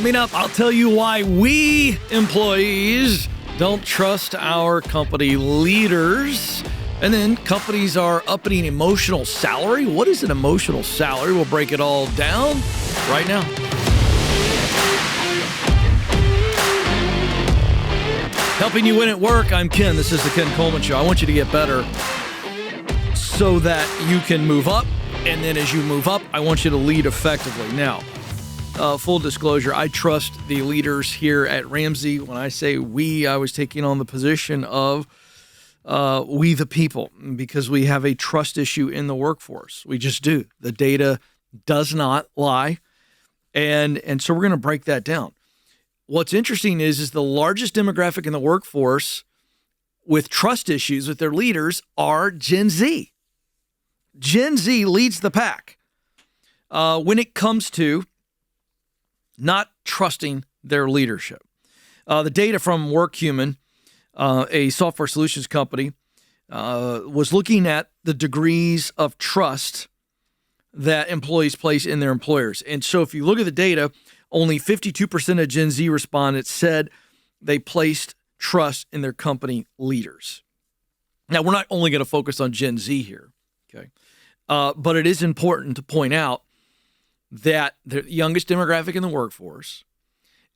Coming up, I'll tell you why we employees don't trust our company leaders. And then companies are upping emotional salary. What is an emotional salary? We'll break it all down right now. Helping you win at work, I'm Ken. This is the Ken Coleman Show. I want you to get better so that you can move up. And then as you move up, I want you to lead effectively. Now, full disclosure, I trust the leaders here at Ramsey. When I say we, I was taking on the position of we the people, because we have a trust issue in the workforce. We just do. The data does not lie. And so we're going to break that down. What's interesting is the largest demographic in the workforce with trust issues with their leaders are Gen Z. Gen Z leads the pack when it comes to not trusting their leadership. The data from WorkHuman, a software solutions company, was looking at the degrees of trust that employees place in their employers. And so if you look at the data, only 52% of Gen Z respondents said they placed trust in their company leaders. Now, we're not only going to focus on Gen Z here, okay? But it is important to point out that the youngest demographic in the workforce,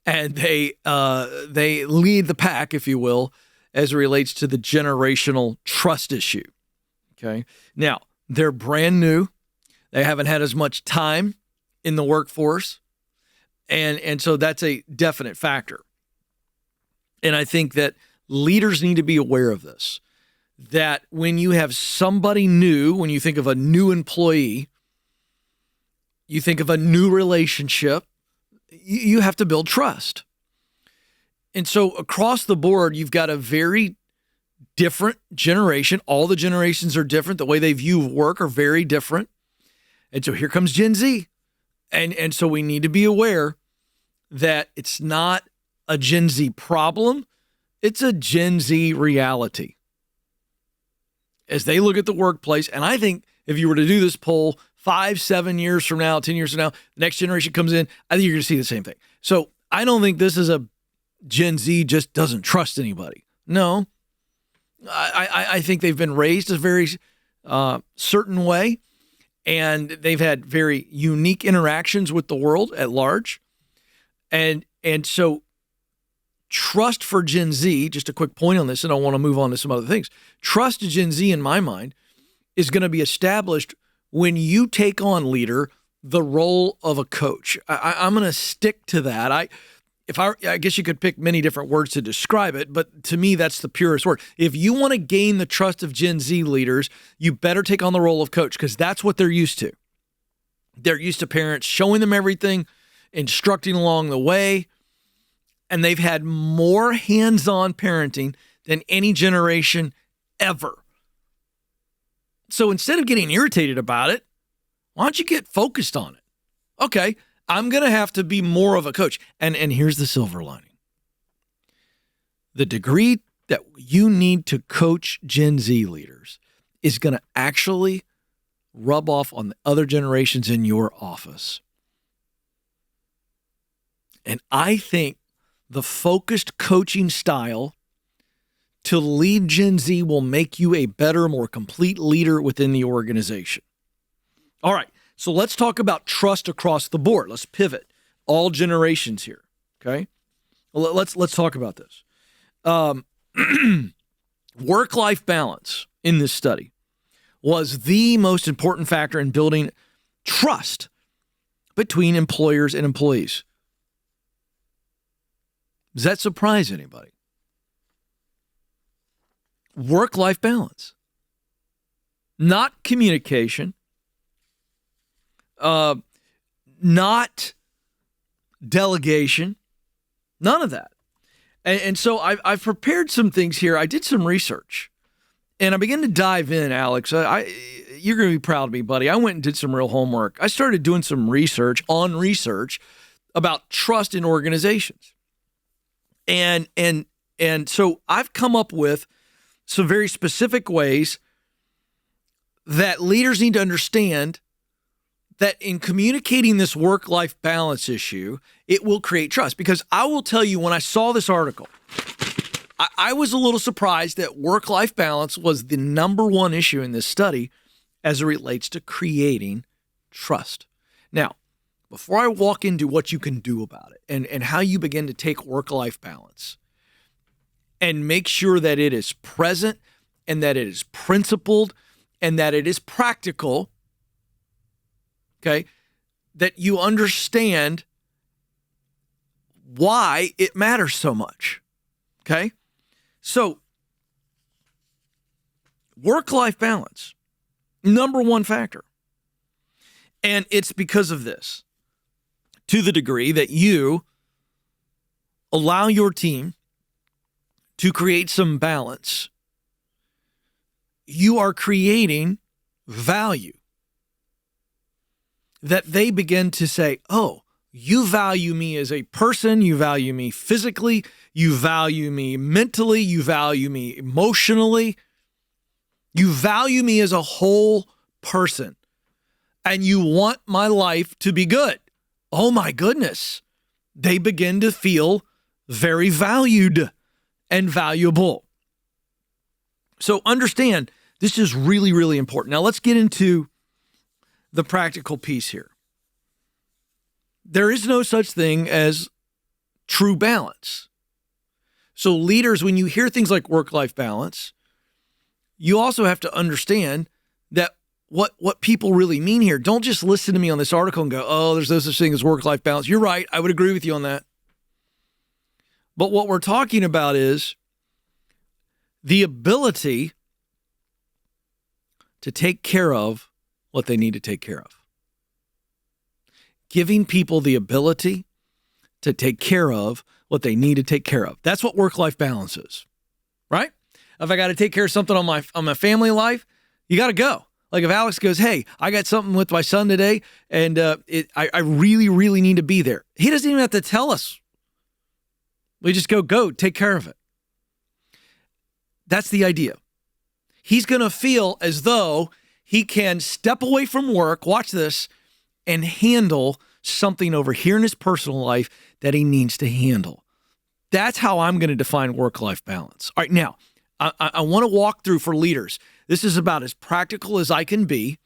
and they lead the pack, if you will, as it relates to the generational trust issue. Okay. Now, they're brand new. They haven't had as much time in the workforce. And so that's a definite factor. And I think that leaders need to be aware of this, that when you have somebody new, when you think of a new employee, you think of a new relationship, you have to build trust. And so across the board, you've got a very different generation. All the generations are different. The way they view work are very different. And so here comes Gen Z. And so we need to be aware that it's not a Gen Z problem. It's a Gen Z reality. As they look at the workplace, and I think if you were to do this poll 5, 7 years from now, 10 years from now, the next generation comes in, I think you're going to see the same thing. So I don't think this is a Gen Z just doesn't trust anybody. No, I think they've been raised a very certain way, and they've had very unique interactions with the world at large. And so trust for Gen Z, just a quick point on this, and I want to move on to some other things. Trust to Gen Z, in my mind, is going to be established when you take on, leader, the role of a coach. I'm going to stick to that. I guess you could pick many different words to describe it, but to me, that's the purest word. If you want to gain the trust of Gen Z leaders, you better take on the role of coach, because that's what they're used to. They're used to parents showing them everything, instructing along the way, and they've had more hands-on parenting than any generation ever. So instead of getting irritated about it, why don't you get focused on it? Okay, I'm going to have to be more of a coach. And here's the silver lining. The degree that you need to coach Gen Z leaders is going to actually rub off on the other generations in your office. And I think the focused coaching style to lead Gen Z will make you a better, more complete leader within the organization. All right, so let's talk about trust across the board. Let's pivot all generations here, okay? Well, let's talk about this. Work-life balance in this study was the most important factor in building trust between employers and employees. Does that surprise anybody? Work-life balance, not communication, not delegation, none of that. And so I've prepared some things here. I did some research, and I began to dive in, Alex. You're going to be proud of me, buddy. I went and did some real homework. I started doing some research about trust in organizations. And so I've come up with some very specific ways that leaders need to understand that in communicating this work-life balance issue, it will create trust. Because I will tell you, when I saw this article, I was a little surprised that work-life balance was the number one issue in this study as it relates to creating trust. Now, before I walk into what you can do about it and how you begin to take work-life balance and make sure that it is present and that it is principled and that it is practical, okay, that you understand why it matters so much, okay? So, work-life balance, number one factor. And it's because of this, to the degree that you allow your team to create some balance, you are creating value that they begin to say, oh, you value me as a person, you value me physically, you value me mentally, you value me emotionally, you value me as a whole person, and you want my life to be good. Oh my goodness. They begin to feel very valued and valuable. So understand, this is really, really important. Now let's get into the practical piece here. There is no such thing as true balance. So leaders, when you hear things like work-life balance, you also have to understand that what people really mean here. Don't just listen to me on this article and go, oh, there's no such thing as work-life balance. You're right. I would agree with you on that. But what we're talking about is the ability to take care of what they need to take care of. Giving people the ability to take care of what they need to take care of. That's what work-life balance is, right? If I got to take care of something on my family life, you got to go. Like if Alex goes, hey, I got something with my son today, and I really, really need to be there. He doesn't even have to tell us. We just go, take care of it. That's the idea. He's going to feel as though he can step away from work, watch this, and handle something over here in his personal life that he needs to handle. That's how I'm going to define work-life balance. All right, now, I want to walk through for leaders. This is about as practical as I can be.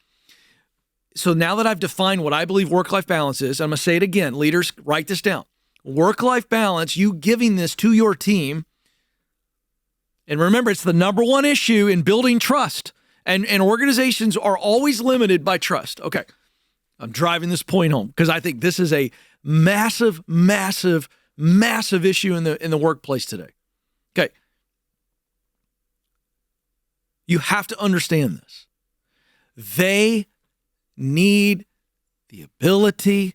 So now that I've defined what I believe work-life balance is, I'm going to say it again. Leaders, write this down. Work-life balance, you giving this to your team. And remember, it's the number one issue in building trust. And organizations are always limited by trust. Okay. I'm driving this point home because I think this is a massive, massive, massive issue in the workplace today. Okay. You have to understand this. They need the ability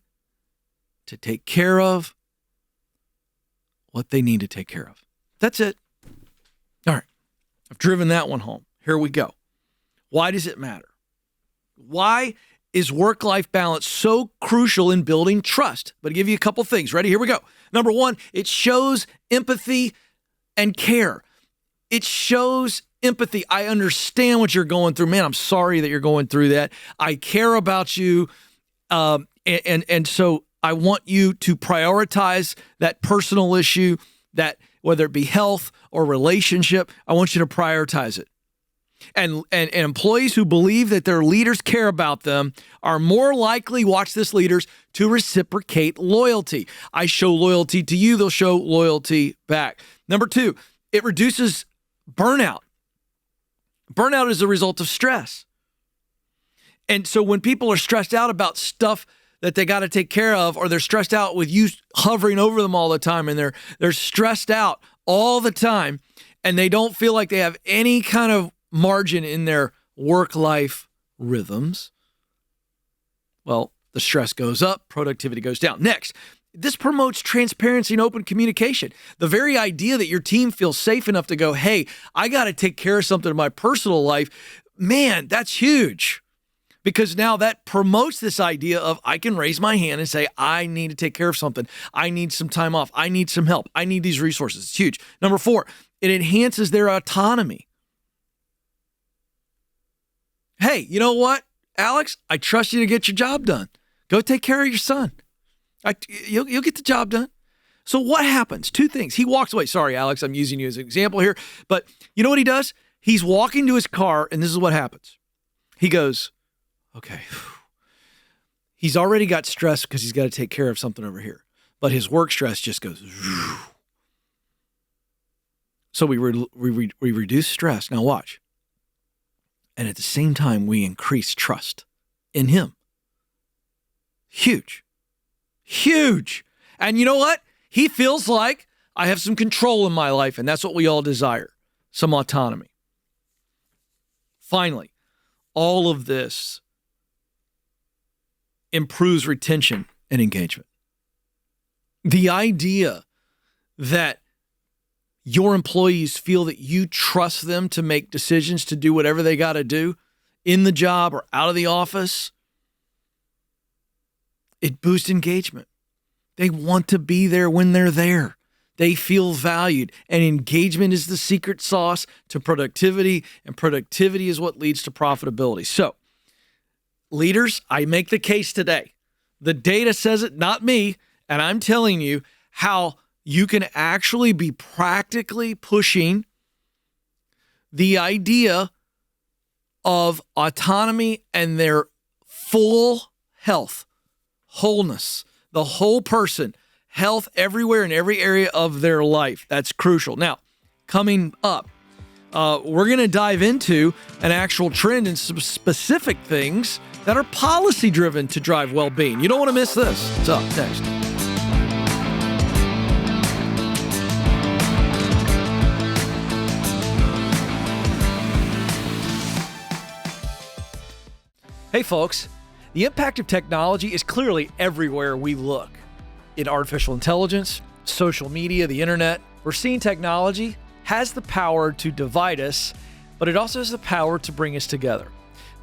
to take care of what they need to take care of. That's it. All right. I've driven that one home. Here we go. Why does it matter? Why is work-life balance so crucial in building trust? But I'll give you a couple things. Ready? Here we go. Number one, it shows empathy and care. It shows empathy. I understand what you're going through. Man, I'm sorry that you're going through that. I care about you. And so I want you to prioritize that personal issue, that whether it be health or relationship, I want you to prioritize it. And employees who believe that their leaders care about them are more likely, watch this, leaders, to reciprocate loyalty. I show loyalty to you, they'll show loyalty back. Number two, it reduces burnout. Burnout is a result of stress. And so when people are stressed out about stuff that they got to take care of, or they're stressed out with you hovering over them all the time, and they're stressed out all the time, and they don't feel like they have any kind of margin in their work-life rhythms, well, the stress goes up, productivity goes down. Next, this promotes transparency and open communication. The very idea that your team feels safe enough to go, hey, I got to take care of something in my personal life, man, that's huge. Because now that promotes this idea of I can raise my hand and say, I need to take care of something. I need some time off. I need some help. I need these resources. It's huge. Number four, it enhances their autonomy. Hey, you know what? Alex, I trust you to get your job done. Go take care of your son. You'll get the job done. So what happens? Two things. He walks away. Sorry, Alex, I'm using you as an example here. But you know what he does? He's walking to his car, and this is what happens. He goes, okay. He's already got stress because he's got to take care of something over here. But his work stress just goes. So we reduce stress. Now watch. And at the same time, we increase trust in him. Huge. Huge. And you know what? He feels like I have some control in my life, and that's what we all desire, some autonomy. Finally, all of this improves retention and engagement. The idea that your employees feel that you trust them to make decisions, to do whatever they got to do in the job or out of the office, it boosts engagement. They want to be there when they're there. They feel valued, and engagement is the secret sauce to productivity, and productivity is what leads to profitability. So, leaders, I make the case today. The data says it, not me, and I'm telling you how you can actually be practically pushing the idea of autonomy and their full health, wholeness, the whole person, health everywhere in every area of their life. That's crucial. Now, coming up, we're going to dive into an actual trend and some specific things that are policy driven to drive well-being. You don't want to miss this. It's up next. Hey folks, the impact of technology is clearly everywhere we look. In artificial intelligence, social media, the internet, we're seeing technology has the power to divide us, but it also has the power to bring us together.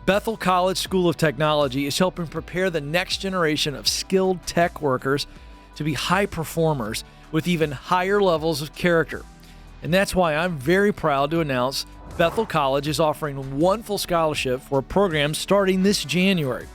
Bethel College School of Technology is helping prepare the next generation of skilled tech workers to be high performers with even higher levels of character. And that's why I'm very proud to announce Bethel College is offering one full scholarship for a program starting this January.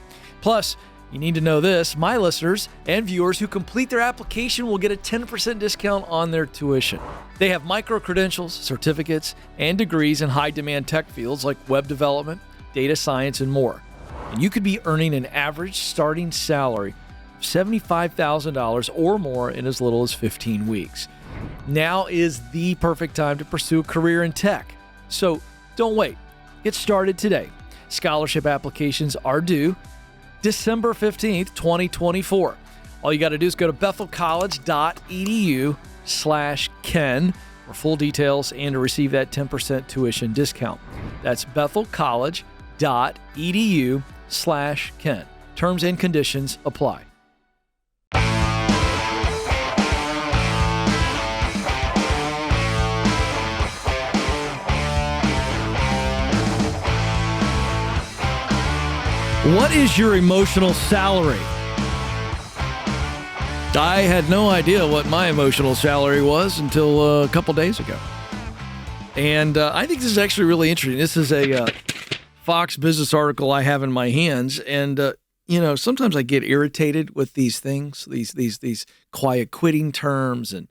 Plus, you need to know this, my listeners and viewers who complete their application will get a 10% discount on their tuition. They have micro-credentials, certificates, and degrees in high-demand tech fields like web development, data science, and more. And you could be earning an average starting salary of $75,000 or more in as little as 15 weeks. Now is the perfect time to pursue a career in tech. So don't wait. Get started today. Scholarship applications are due December 15th, 2024. All you got to do is go to bethelcollege.edu/Ken for full details and to receive that 10% tuition discount. That's bethelcollege.edu/Ken. Terms and conditions apply. What is your emotional salary? I had no idea what my emotional salary was until a couple days ago. And I think this is actually really interesting. This is a Fox Business article I have in my hands. And, sometimes I get irritated with these things, these quiet quitting terms and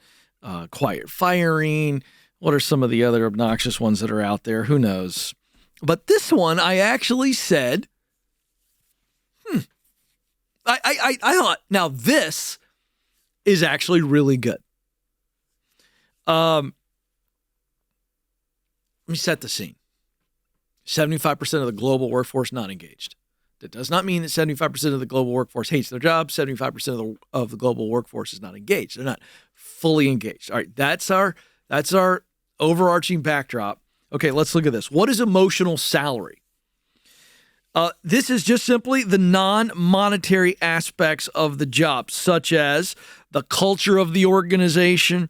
quiet firing. What are some of the other obnoxious ones that are out there? Who knows? But this one, I actually said, I thought, now this is actually really good. Let me set the scene. 75% of the global workforce not engaged. That does not mean that 75% of the global workforce hates their job. 75% of the global workforce is not engaged. They're not fully engaged. All right, that's our overarching backdrop. Okay, let's look at this. What is emotional salary? This is just simply the non-monetary aspects of the job, such as the culture of the organization,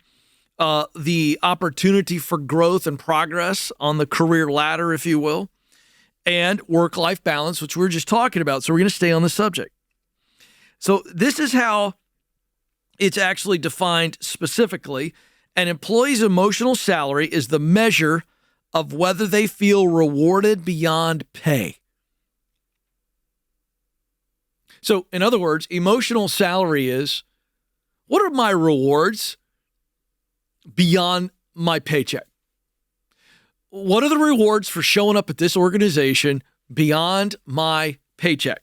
the opportunity for growth and progress on the career ladder, if you will, and work-life balance, which we were just talking about. So we're going to stay on the subject. So this is how it's actually defined specifically. An employee's emotional salary is the measure of whether they feel rewarded beyond pay. So, in other words, emotional salary is, what are my rewards beyond my paycheck? What are the rewards for showing up at this organization beyond my paycheck?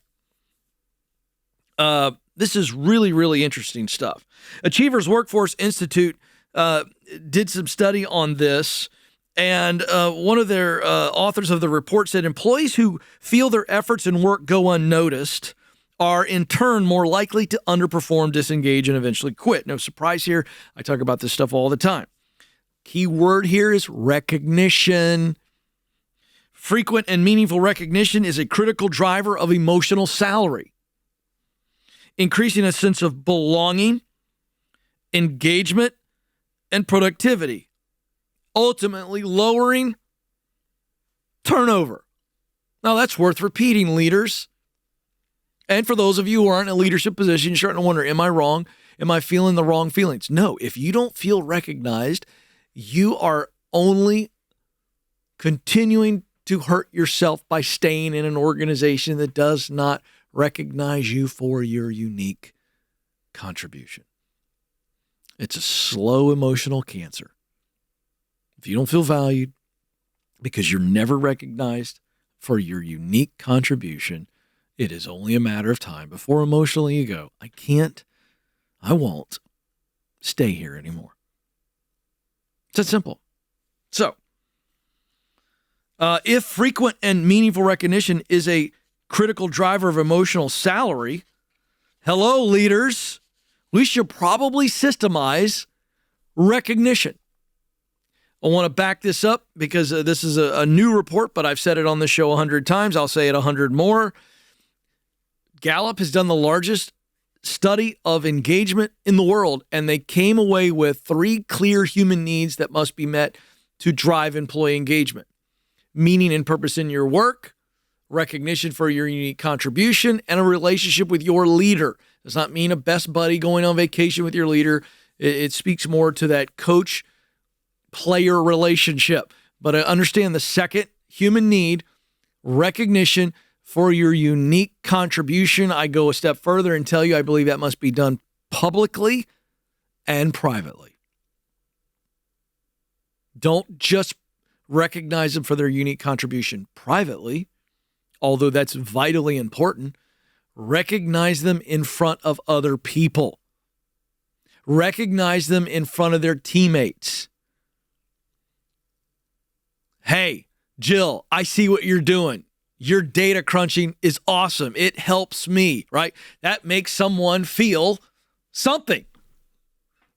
This is really, really interesting stuff. Achievers Workforce Institute did some study on this, and one of their authors of the report said employees who feel their efforts and work go unnoticed are in turn more likely to underperform, disengage, and eventually quit. No surprise here. I talk about this stuff all the time. Key word here is recognition. Frequent and meaningful recognition is a critical driver of emotional salary, increasing a sense of belonging, engagement, and productivity, ultimately lowering turnover. Now, that's worth repeating, leaders. And for those of you who aren't in a leadership position, you're starting to wonder, am I wrong? Am I feeling the wrong feelings? No, if you don't feel recognized, you are only continuing to hurt yourself by staying in an organization that does not recognize you for your unique contribution. It's a slow emotional cancer. If you don't feel valued because you're never recognized for your unique contribution, it is only a matter of time before emotionally you go, I won't stay here anymore. It's that simple. So, if frequent and meaningful recognition is a critical driver of emotional salary, hello, leaders, we should probably systemize recognition. I want to back this up because this is a new report, but I've said it on the show 100 times. I'll say it 100 more. Gallup has done the largest study of engagement in the world, and they came away with 3 clear human needs that must be met to drive employee engagement. Meaning and purpose in your work, recognition for your unique contribution, and a relationship with your leader. Does not mean a best buddy going on vacation with your leader. It speaks more to that coach-player relationship. But I understand the second human need, recognition for your unique contribution. I go a step further and tell you I believe that must be done publicly and privately. Don't just recognize them for their unique contribution privately, although that's vitally important. Recognize them in front of other people. Recognize them in front of their teammates. Hey, Jill, I see what you're doing. Your data crunching is awesome. It helps me, right? That makes someone feel something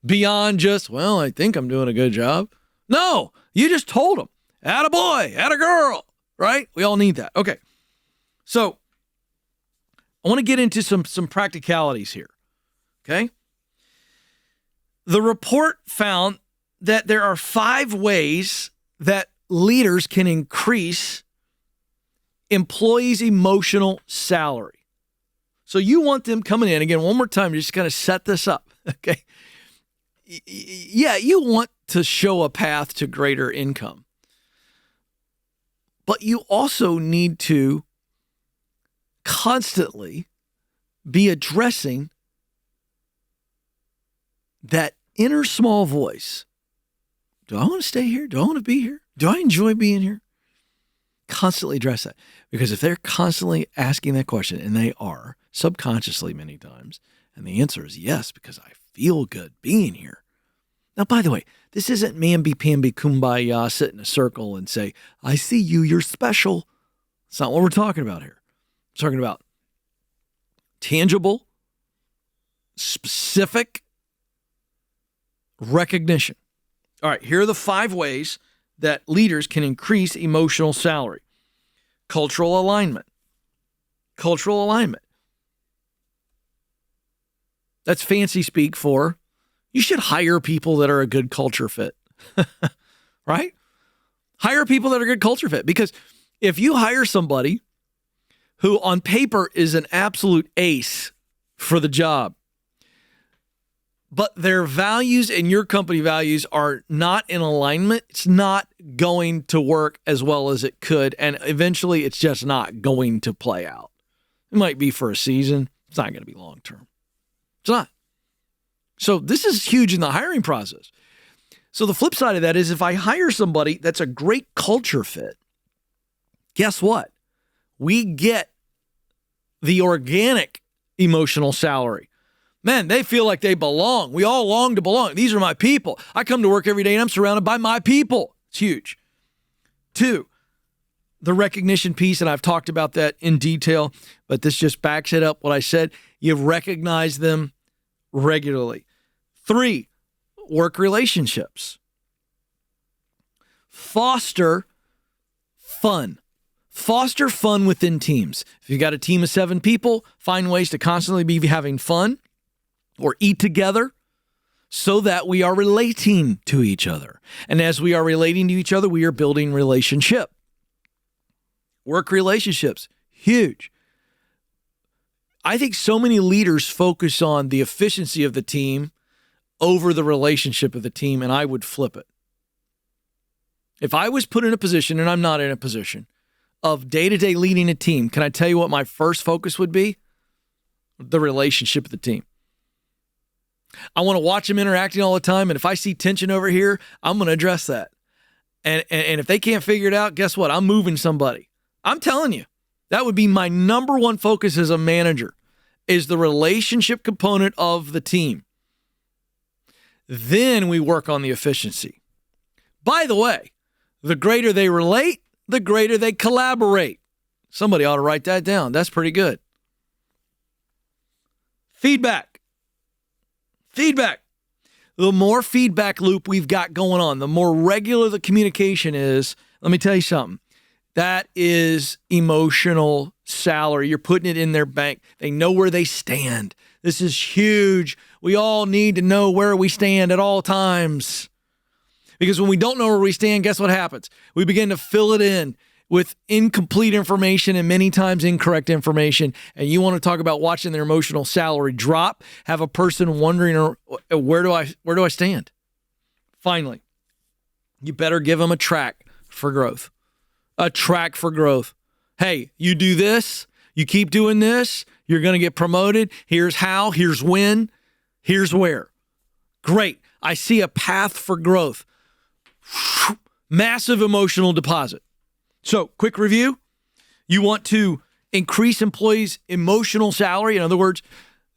beyond just, well, I think I'm doing a good job. No, you just told them, atta boy, atta girl, right? We all need that. Okay. So I want to get into some practicalities here. Okay. The report found that there are 5 ways that leaders can increase employees' emotional salary. So you want them coming in, again, one more time, just kind of set this up, okay? Yeah, you want to show a path to greater income. But you also need to constantly be addressing that inner small voice. Do I want to stay here? Do I want to be here? Do I enjoy being here? Constantly address that. Because if they're constantly asking that question, and they are subconsciously many times, and the answer is yes, because I feel good being here. Now, by the way, this isn't mamby-pamby kumbaya, sit in a circle and say, I see you, you're special. It's not what we're talking about here. We're talking about tangible, specific recognition. All right, here are the 5 ways that leaders can increase emotional salary. Cultural alignment. Cultural alignment. That's fancy speak for you should hire people that are a good culture fit, right? Hire people that are a good culture fit, because if you hire somebody who on paper is an absolute ace for the job, but their values and your company values are not in alignment, it's not going to work as well as it could. And eventually it's just not going to play out. It might be for a season, It's not going to be long term. It's not. So this is huge in the hiring process. So the flip side of that is if I hire somebody that's a great culture fit, guess what? We get the organic emotional salary. Man, they feel like they belong. We all long to belong. These are my people. I come to work every day and I'm surrounded by my people. It's huge. 2, the recognition piece, and I've talked about that in detail, but this just backs it up what I said. You recognize them regularly. 3, work relationships. Foster fun. Foster fun within teams. If you've got a team of 7 people, find ways to constantly be having fun or eat together so that we are relating to each other. And as we are relating to each other, we are building relationship. Work relationships, huge. I think so many leaders focus on the efficiency of the team over the relationship of the team, and I would flip it. If I was put in a position, and I'm not in a position, of day-to-day leading a team, can I tell you what my first focus would be? The relationship of the team. I want to watch them interacting all the time, and if I see tension over here, I'm going to address that. And if they can't figure it out, guess what? I'm moving somebody. I'm telling you, that would be my number one focus as a manager, is the relationship component of the team. Then we work on the efficiency. By the way, the greater they relate, the greater they collaborate. Somebody ought to write that down. That's pretty good. Feedback. The more feedback loop we've got going on, the more regular the communication is, let me tell you something. That is emotional salary. You're putting it in their bank. They know where they stand. This is huge. We all need to know where we stand at all times. Because when we don't know where we stand, guess what happens? We begin to fill it in with incomplete information and many times incorrect information. And you want to talk about watching their emotional salary drop, have a person wondering, where do I stand? Finally, you better give them a track for growth. A track for growth. Hey, you do this, you keep doing this, you're going to get promoted. Here's how, here's when, here's where. Great. I see a path for growth. Massive emotional deposit. So, quick review. You want to increase employees' emotional salary. In other words,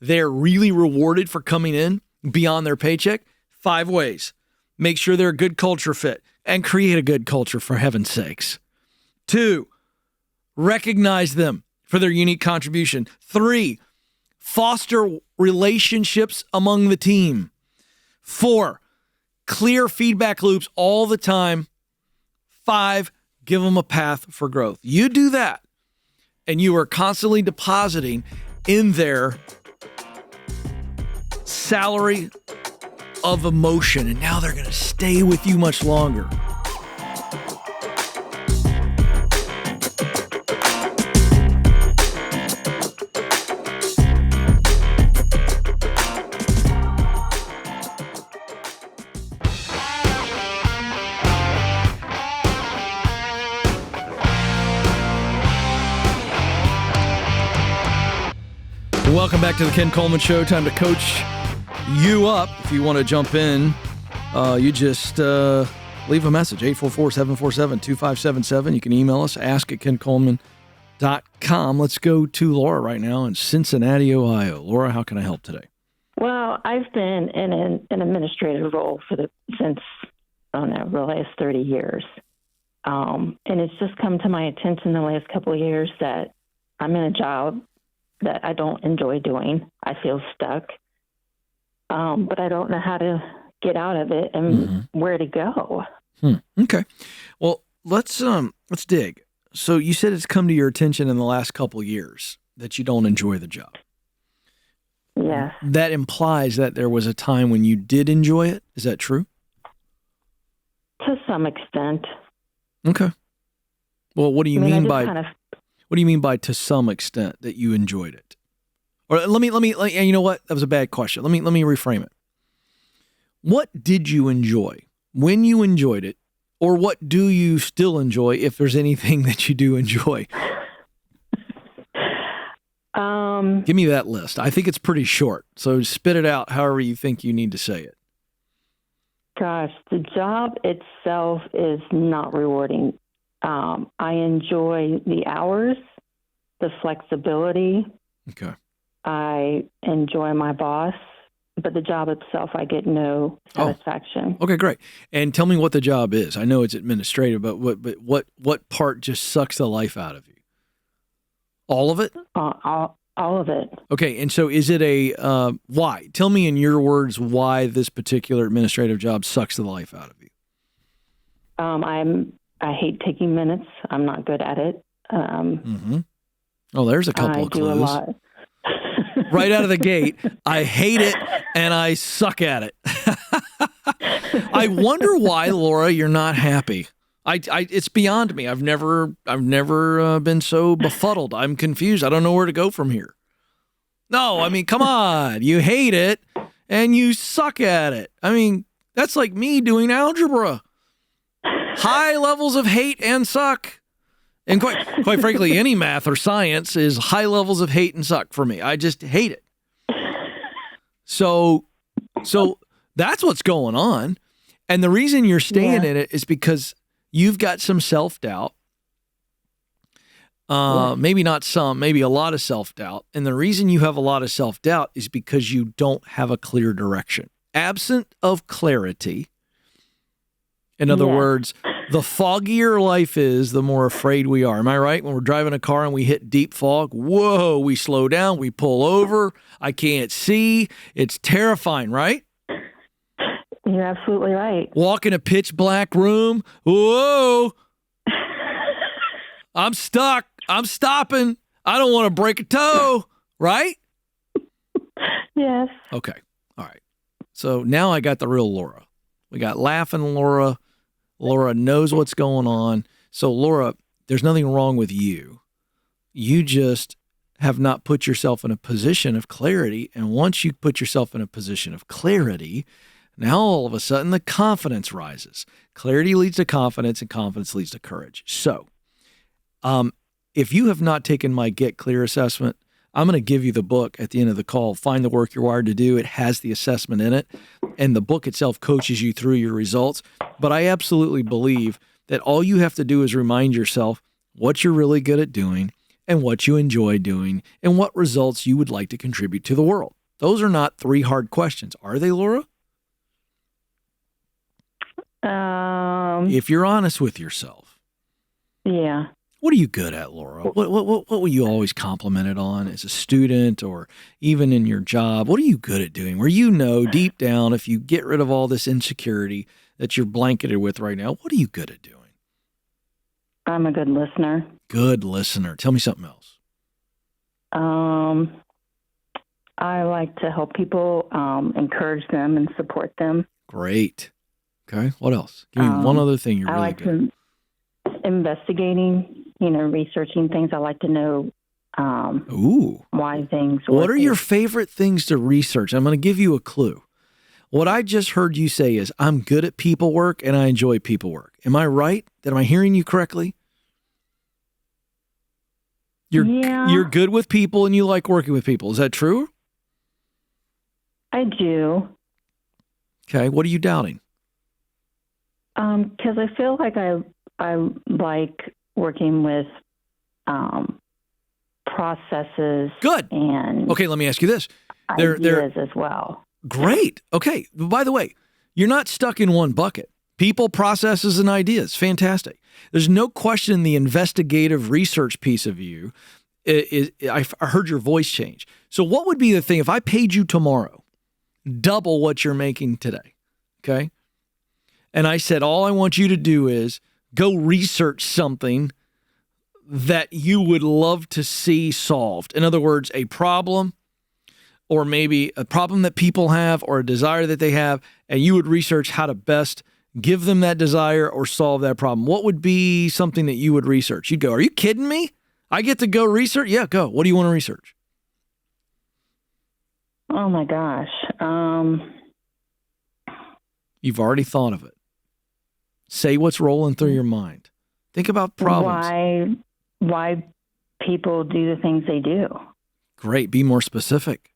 they're really rewarded for coming in beyond their paycheck. 5 ways. Make sure they're a good culture fit and create a good culture, for heaven's sakes. 2, recognize them for their unique contribution. 3, foster relationships among the team. 4, clear feedback loops all the time. 5, give them a path for growth. You do that, and you are constantly depositing in their salary of emotion, and now they're going to stay with you much longer. Welcome back to the Ken Coleman Show. Time to coach you up. If you want to jump in, you just leave a message, 844-747-2577. You can email us, ask@kencoleman.com. Let's go to Laura right now in Cincinnati, Ohio. Laura, how can I help today? Well, I've been in an administrative role since the last 30 years. And it's just come to my attention the last couple of years that I'm in a job that I don't enjoy doing. I feel stuck, but I don't know how to get out of it and where to go. Okay. Well, let's dig. So you said it's come to your attention in the last couple of years that you don't enjoy the job. Yes. That implies that there was a time when you did enjoy it. Is that true? To some extent. Okay. Well, what do you mean by what do you mean by to some extent that you enjoyed it? Or let me you know what? That was a bad question. Let me reframe it. What did you enjoy when you enjoyed it, or what do you still enjoy if there's anything that you do enjoy? Give me that list. I think it's pretty short. So spit it out however you think you need to say it. Gosh, the job itself is not rewarding. I enjoy the hours, the flexibility. Okay. I enjoy my boss, but the job itself, I get no satisfaction. Okay, great. And tell me what the job is. I know it's administrative, but what part just sucks the life out of you? All of it? All of it. Okay, and so is it a why? Tell me in your words why this particular administrative job sucks the life out of you. I hate taking minutes. I'm not good at it. Oh, there's a couple of clues. I do a lot. Right out of the gate, I hate it and I suck at it. I wonder why, Laura, you're not happy. It's beyond me. I've never been so befuddled. I'm confused. I don't know where to go from here. No, I mean, come on. You hate it and you suck at it. I mean, that's like me doing algebra. High levels of hate and suck. And quite frankly, any math or science is high levels of hate and suck for me. I just hate it. So that's what's going on. And the reason you're staying in it is because you've got some self-doubt. Maybe not some, maybe a lot of self-doubt. And the reason you have a lot of self-doubt is because you don't have a clear direction. Absent of clarity, in other words, the foggier life is, the more afraid we are. Am I right? When we're driving a car and we hit deep fog, whoa, we slow down, we pull over, I can't see. It's terrifying, right? You're absolutely right. Walk in a pitch black room, whoa, I'm stuck. I'm stopping. I don't want to break a toe, right? Yes. Okay. All right. So now I got the real Laura. We got laughing Laura. Laura knows what's going on. So, Laura, there's nothing wrong with you. You just have not put yourself in a position of clarity. And once you put yourself in a position of clarity, now all of a sudden the confidence rises. Clarity leads to confidence, and confidence leads to courage. So, if you have not taken my Get Clear assessment, I'm going to give you the book at the end of the call, Find the Work You're Wired to Do. It has the assessment in it, and the book itself coaches you through your results. But I absolutely believe that all you have to do is remind yourself what you're really good at doing and what you enjoy doing and what results you would like to contribute to the world. Those are not 3 hard questions, are they, Laura? If you're honest with yourself. Yeah. What are you good at, Laura? What were you always complimented on as a student or even in your job? What are you good at doing? Where you know deep down, if you get rid of all this insecurity that you're blanketed with right now, what are you good at doing? I'm a good listener. Good listener. Tell me something else. I like to help people, encourage them and support them. Great. Okay. What else? Give me one other thing you're really good at. Investigating, researching things. I like to know why things work. What are your favorite things to research? I'm going to give you a clue. What I just heard you say is, I'm good at people work and I enjoy people work. Am I right? Am I hearing you correctly? You're good with people and you like working with people. Is that true? I do. Okay. What are you doubting? Because I feel like I like working with processes. Good. And okay, let me ask you this. Ideas as well. Great. Okay. By the way, you're not stuck in one bucket. People, processes, and ideas. Fantastic. There's no question the investigative research piece of you I heard your voice change. So what would be the thing if I paid you tomorrow, double what you're making today? Okay. And I said, all I want you to do is go research something that you would love to see solved. In other words, a problem, or maybe a problem that people have or a desire that they have, and you would research how to best give them that desire or solve that problem. What would be something that you would research? You'd go, are you kidding me? I get to go research? Yeah, go. What do you want to research? Oh, my gosh. You've already thought of it. Say what's rolling through your mind. Think about problems. Why people do the things they do. Great. Be more specific,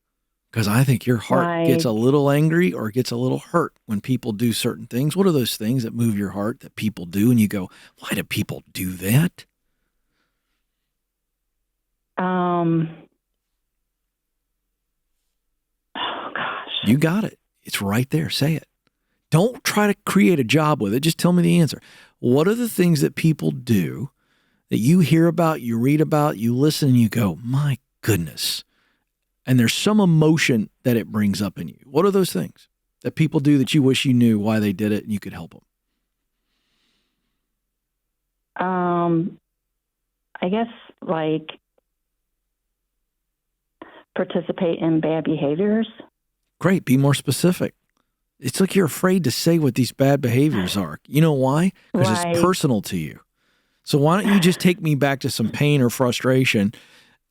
because I think your heart gets a little angry or gets a little hurt when people do certain things. What are those things that move your heart that people do? And you go, why do people do that? Oh, gosh. You got it. It's right there. Say it. Don't try to create a job with it. Just tell me the answer. What are the things that people do that you hear about, you read about, you listen, and you go, my goodness. And there's some emotion that it brings up in you. What are those things that people do that you wish you knew why they did it and you could help them? I guess like participate in bad behaviors. Great. Be more specific. It's like you're afraid to say what these bad behaviors are. You know why? Because it's personal to you. So why don't you just take me back to some pain or frustration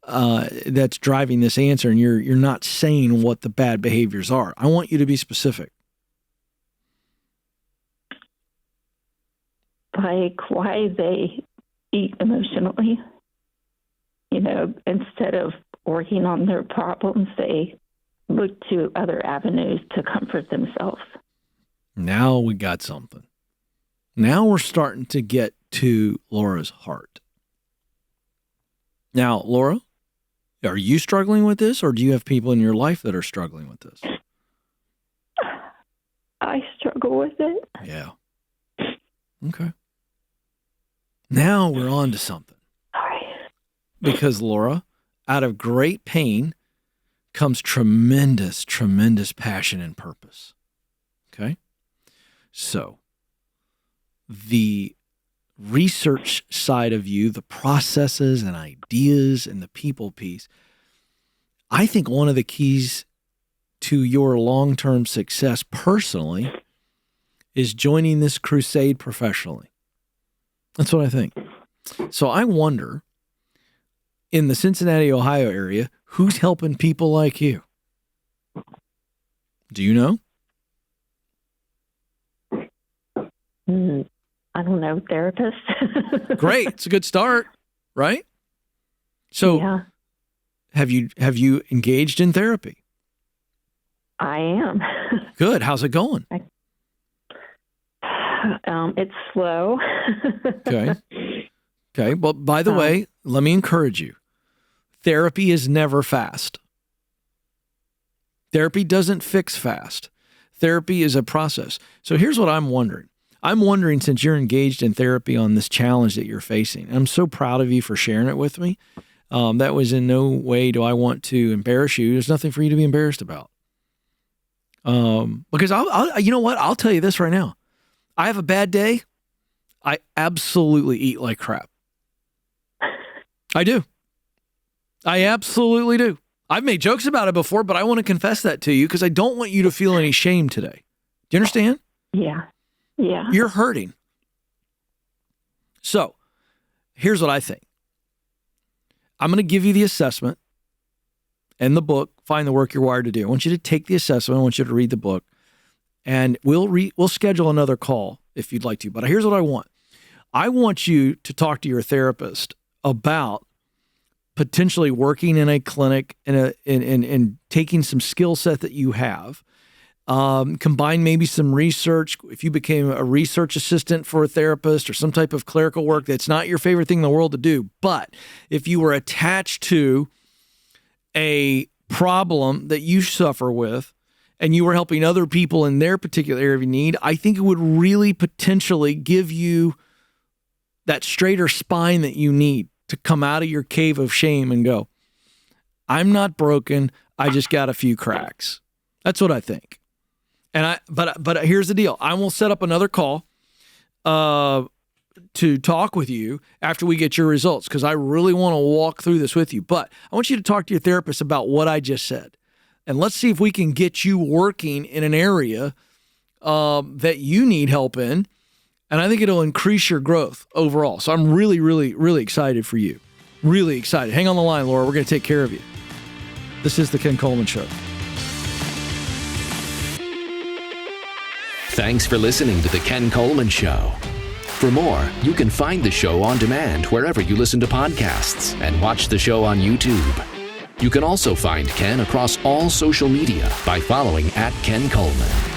that's driving this answer, and you're not saying what the bad behaviors are. I want you to be specific. Like why they eat emotionally. You know, instead of working on their problems, they look to other avenues to comfort themselves. Now we got something. Now we're starting to get to Laura's heart. Now, Laura, are you struggling with this, or do you have people in your life that are struggling with this? I struggle with it. Yeah. Okay. Now we're on to something. All right. Because, Laura, out of great pain comes tremendous, tremendous passion and purpose. Okay? So, the research side of you, the processes and ideas and the people piece, I think one of the keys to your long-term success personally is joining this crusade professionally. That's what I think. So I wonder, in the Cincinnati, Ohio area, who's helping people like you? Do you know? I don't know, therapist. Great. It's a good start, right? So yeah. Have you engaged in therapy? I am. Good. How's it going? It's slow. Okay. Well, by the way, let me encourage you. Therapy is never fast. Therapy doesn't fix fast. Therapy is a process. So here's what I'm wondering. I'm wondering, since you're engaged in therapy on this challenge that you're facing, I'm so proud of you for sharing it with me. That was in no way do I want to embarrass you. There's nothing for you to be embarrassed about. Because I'll you know what? I'll tell you this right now. I have a bad day. I absolutely eat like crap. I do. I absolutely do. I've made jokes about it before, but I want to confess that to you because I don't want you to feel any shame today. Do you understand? Yeah. Yeah. You're hurting. So here's what I think. I'm going to give you the assessment and the book, Find the Work You're Wired to Do. I want you to take the assessment. I want you to read the book, and we'll schedule another call if you'd like to. But here's what I want. I want you to talk to your therapist about potentially working in a clinic and taking some skill set that you have. Combine maybe some research. If you became a research assistant for a therapist or some type of clerical work, that's not your favorite thing in the world to do. But if you were attached to a problem that you suffer with and you were helping other people in their particular area of need, I think it would really potentially give you that straighter spine that you need to come out of your cave of shame and go, I'm not broken. I just got a few cracks. That's what I think. And but here's the deal. I will set up another call to talk with you after we get your results, because I really want to walk through this with you. But I want you to talk to your therapist about what I just said. And let's see if we can get you working in an area that you need help in. And I think it'll increase your growth overall. So I'm really, really, really excited for you. Really excited. Hang on the line, Laura. We're going to take care of you. This is The Ken Coleman Show. Thanks for listening to The Ken Coleman Show. For more, you can find the show on demand wherever you listen to podcasts and watch the show on YouTube. You can also find Ken across all social media by following @Ken Coleman.